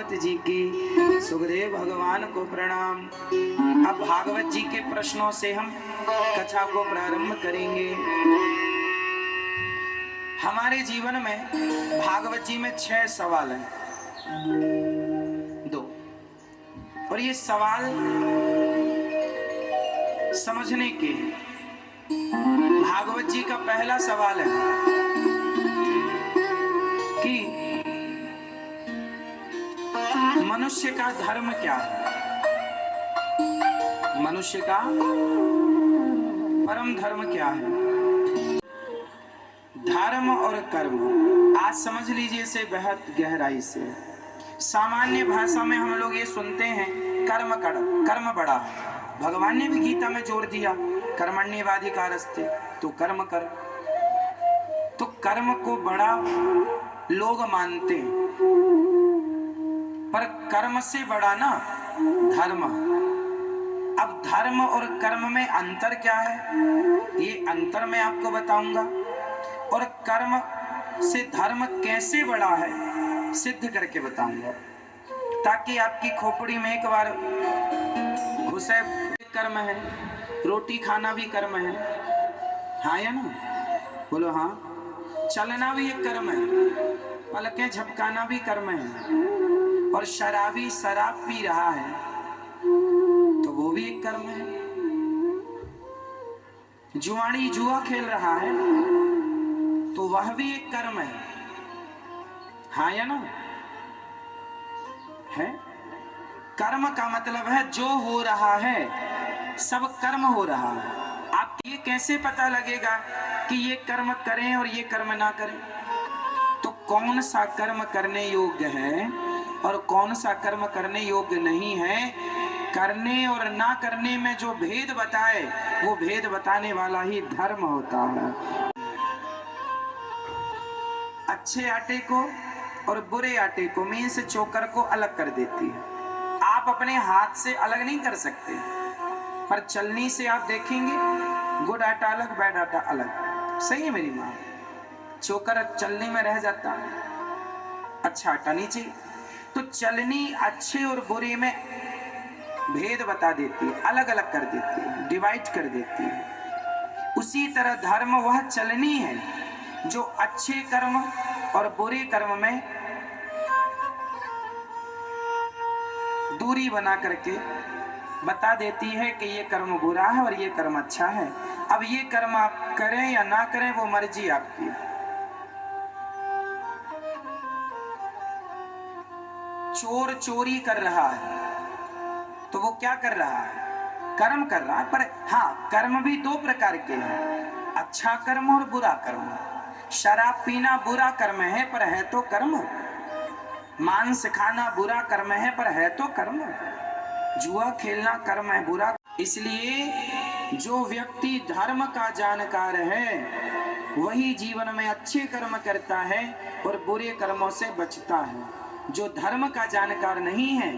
मात जी की, सुखदेव भगवान को प्रणाम। अब भागवत जी के प्रश्नों से हम कथा को प्रारंभ करेंगे। हमारे जीवन में भागवत जी में 6 सवाल हैं, 2, और ये सवाल समझने के हैं। भागवत जी का पहला सवाल है कि मनुष्य का धर्म क्या है, मनुष्य का परम धर्म क्या है। धर्म और कर्म आज समझ लीजिए इसे बेहद गहराई से। सामान्य भाषा में हम लोग ये सुनते हैं कर्म बड़ा है। भगवान ने भी गीता में जोर दिया कर्मण्येवाधिकारस्ते, तो कर्म कर। तो कर्म को बड़ा लोग मानते हैं, पर कर्म से बड़ा ना धर्म। अब धर्म और कर्म में अंतर क्या है, ये अंतर मैं आपको बताऊंगा, और कर्म से धर्म कैसे बड़ा है सिद्ध करके बताऊंगा, ताकि आपकी खोपड़ी में एक बार घुसे। कर्म है, रोटी खाना भी कर्म है, हाँ या ना, बोलो हाँ। चलना भी एक कर्म है, पलकें झपकाना भी कर्म है, और शराबी शराब पी रहा है तो वो भी एक कर्म है। जुआनी जुआ खेल रहा है तो वह भी एक कर्म है, हाँ या ना, है। कर्म का मतलब है जो हो रहा है सब कर्म हो रहा है। आप ये कैसे पता लगेगा कि ये कर्म करें और ये कर्म ना करें। तो कौन सा कर्म करने योग्य है और कौन सा कर्म करने योग्य नहीं है, करने और ना करने में जो भेद बताए वो भेद बताने वाला ही धर्म होता है। अच्छे आटे को और बुरे आटे को, मीन्स चोकर को अलग कर देती है। आप अपने हाथ से अलग नहीं कर सकते, पर चलनी से आप देखेंगे गुड आटा अलग, बैड आटा अलग। सही है मेरी माँ, चोकर चलनी में रह जाता, अच्छा आटा नीचे। तो चलनी अच्छे और बुरे में भेद बता देती है, अलग अलग कर देती है, डिवाइड कर देती है। उसी तरह धर्म वह चलनी है जो अच्छे कर्म और बुरे कर्म में दूरी बना करके बता देती है कि ये कर्म बुरा है और ये कर्म अच्छा है। अब ये कर्म आप करें या ना करें वो मर्जी आपकी। चोर चोरी कर रहा है तो वो क्या कर रहा है, कर्म कर रहा है। पर हाँ, कर्म भी 2 प्रकार के हैं, अच्छा कर्म और बुरा कर्म। शराब पीना बुरा कर्म है पर है तो कर्म, मांस खाना बुरा कर्म है पर है तो कर्म, जुआ खेलना कर्म है बुरा। इसलिए जो व्यक्ति धर्म का जानकार है वही जीवन में अच्छे कर्म करता है और बुरे कर्मों से बचता है। जो धर्म का जानकार नहीं है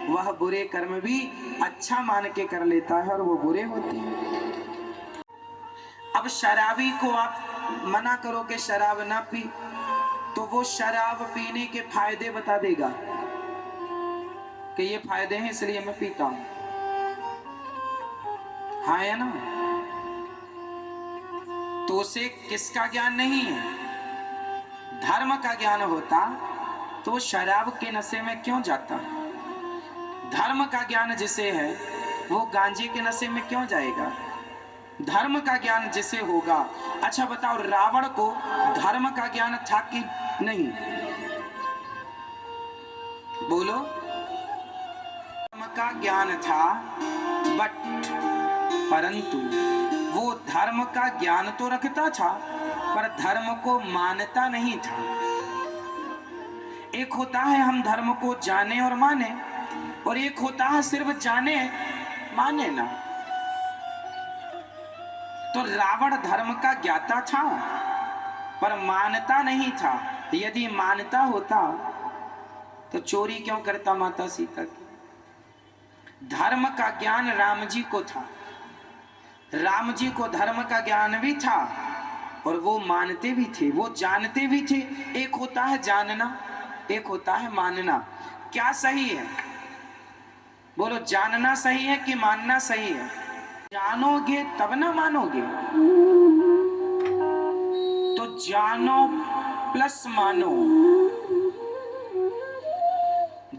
वह बुरे कर्म भी अच्छा मान के कर लेता है और वो बुरे होते हैं। अब शराबी को आप मना करो कि शराब ना पी, तो वो शराब पीने के फायदे बता देगा कि ये फायदे हैं इसलिए मैं पीता हूं, हाँ या ना। तो उसे किसका ज्ञान नहीं है, धर्म का ज्ञान होता तो वो शराब के नशे में क्यों जाता। धर्म का ज्ञान जिसे है वो गांजे के नशे में क्यों जाएगा। धर्म का ज्ञान जिसे होगा, अच्छा बताओ रावण को धर्म का ज्ञान था कि नहीं, बोलो। धर्म का ज्ञान था परंतु वो धर्म का ज्ञान तो रखता था पर धर्म को मानता नहीं था। एक होता है हम धर्म को जाने और माने, और एक होता है सिर्फ जाने माने ना। तो रावण धर्म का ज्ञाता था पर मानता नहीं था। यदि मानता होता तो चोरी क्यों करता माता सीता की। धर्म का ज्ञान राम जी को था, राम जी को धर्म का ज्ञान भी था और वो मानते भी थे, वो जानते भी थे। एक होता है जानना, एक होता है मानना। क्या सही है? बोलो, जानना सही है कि मानना सही है? जानोगे तब ना मानोगे। तो जानो प्लस मानो,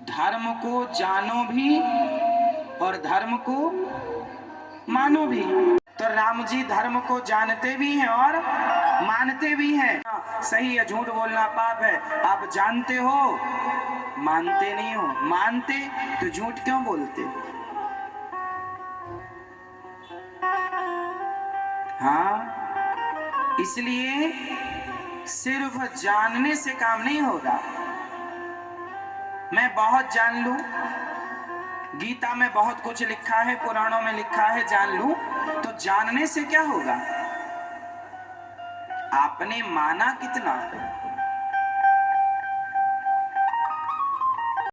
धर्म को जानो भी और धर्म को मानो भी। तो राम जी धर्म को जानते भी हैं और मानते भी हैं। सही है, झूठ बोलना पाप है। आप जानते हो, मानते नहीं हो। मानते तो झूठ क्यों बोलते? हाँ, इसलिए सिर्फ जानने से काम नहीं होगा। मैं बहुत जान लूं, गीता में बहुत कुछ लिखा है, पुराणों में लिखा है, जान लूं, तो जानने से क्या होगा? आपने माना कितना?